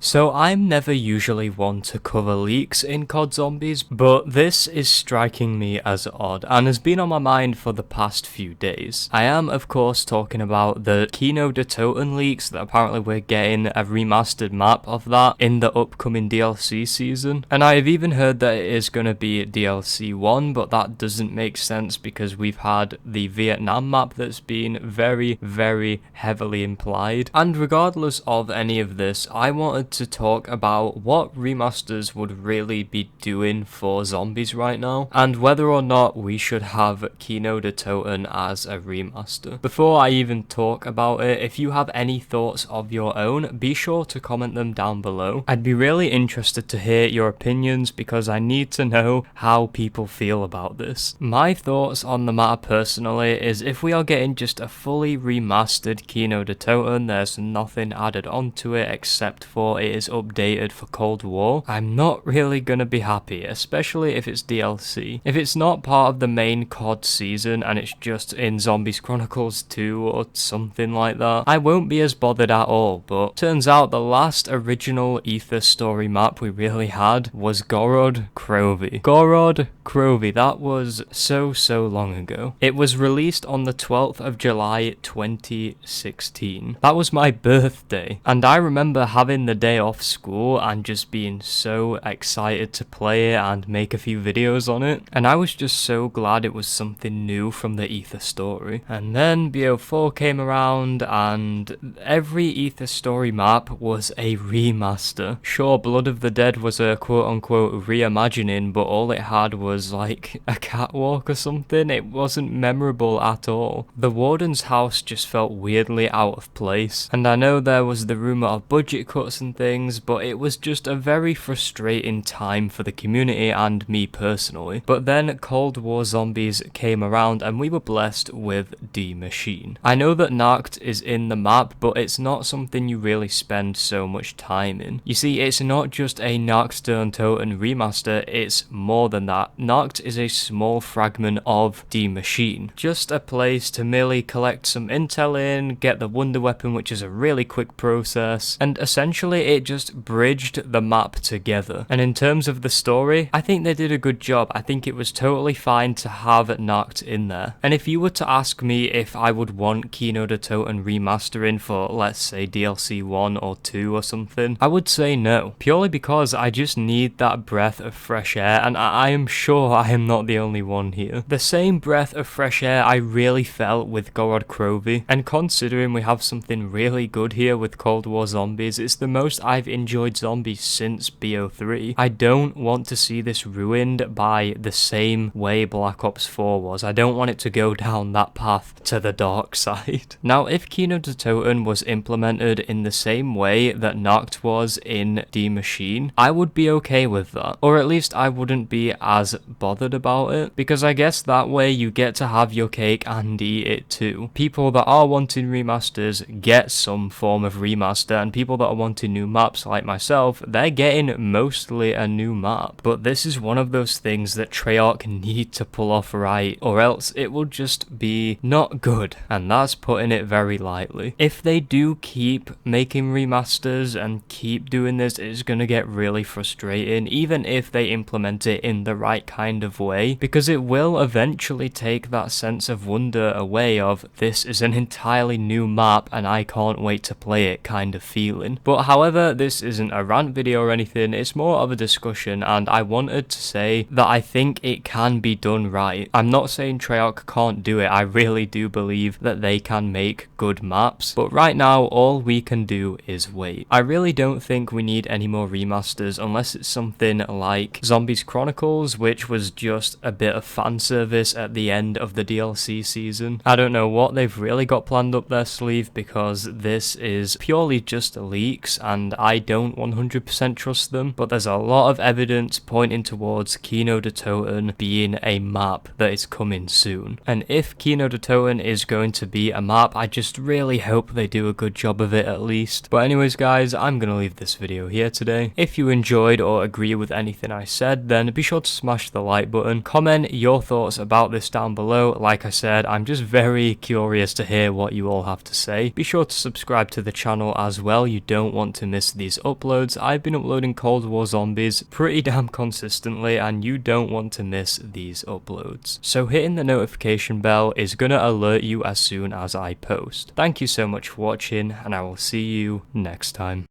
So I'm never usually one to cover leaks in COD Zombies, but this is striking me as odd and has been on my mind for the past few days. I am of course talking about the Kino Der Toten leaks that apparently we're getting a remastered map of that in the upcoming DLC season. And I have even heard that it is going to be DLC 1, but that doesn't make sense because we've had the Vietnam map that's been very heavily implied. And regardless of any of this, I wanted to talk about what remasters would really be doing for zombies right now, and whether or not we should have Kino Der Toten as a remaster. Before I even talk about it, if you have any thoughts of your own, be sure to comment them down below. I'd be really interested to hear your opinions because I need to know how people feel about this. My thoughts on the matter personally is if we are getting just a fully remastered Kino Der Toten, there's nothing added onto it except for it is updated for Cold War, I'm not really gonna be happy, especially if it's DLC. If it's not part of the main COD season and it's just in Zombies Chronicles 2 or something like that, I won't be as bothered at all, but turns out the last original Ether story map we really had was Gorod Krovi. Gorod Krovi, that was so long ago. It was released on the 12th of July 2016. That was my birthday, and I remember having the day off school and just being so excited to play it and make a few videos on it, and I was just so glad it was something new from the Ether story. And then BO4 came around and every Ether story map was a remaster. Sure, Blood of the Dead was a quote-unquote reimagining, but all it had was like a catwalk or something. It wasn't memorable at all. The Warden's house just felt weirdly out of place, and I know there was the rumour of budget cuts and things, but it was just a very frustrating time for the community and me personally. But then Cold War Zombies came around and we were blessed with the Machine. I know that Narked is in the map, but it's not something you really spend so much time in. You see, it's not just a Narked Der Toten remaster, it's more than that. Narked is a small fragment of the Machine. Just a place to merely collect some intel in, get the wonder weapon, which is a really quick process, and essentially it just bridged the map together. And in terms of the story, I think they did a good job. I think it was totally fine to have Narked in there. And if you were to ask me if I would want Kino Der Toten remastering for, let's say, DLC 1 or 2 or something, I would say no. Purely because I just need that breath of fresh air, and I am sure I am not the only one here. The same breath of fresh air I really felt with Gorod Krovi, and considering we have something really good here with Cold War Zombies, it's the most I've enjoyed zombies since BO3. I don't want to see this ruined by the same way Black Ops 4 was. I don't want it to go down that path to the dark side. Now, if Kino Der Toten was implemented in the same way that Narked was in The Machine, I would be okay with that. Or at least I wouldn't be as bothered about it, because I guess that way you get to have your cake and eat it too. People that are wanting remasters get some form of remaster, and people that are wanting new maps like myself, they're getting mostly a new map. But this is one of those things that Treyarch need to pull off right, or else it will just be not good, and that's putting it very lightly. If they do keep making remasters and keep doing this, it's gonna get really frustrating, even if they implement it in the right kind of way, because it will eventually take that sense of wonder away of this is an entirely new map and I can't wait to play it kind of feeling. But however, this isn't a rant video or anything, it's more of a discussion, and I wanted to say that I think it can be done right. I'm not saying Treyarch can't do it, I really do believe that they can make good maps, but right now all we can do is wait. I really don't think we need any more remasters unless it's something like Zombies Chronicles, which was just a bit of fan service at the end of the DLC season. I don't know what they've really got planned up their sleeve, because this is purely just leaks and I don't 100% trust them, but there's a lot of evidence pointing towards Kino Der Toten being a map that is coming soon. And if Kino Der Toten is going to be a map, I just really hope they do a good job of it at least. But anyways guys, I'm gonna leave this video here today. If you enjoyed or agree with anything I said, then be sure to smash the like button, comment your thoughts about this down below. Like I said, I'm just very curious to hear what you all have to say. Be sure to subscribe to the channel as well, you don't want to miss miss these uploads. I've been uploading Cold War Zombies pretty damn consistently, and you don't want to miss these uploads. So hitting the notification bell is gonna alert you as soon as I post. Thank you so much for watching, and I will see you next time.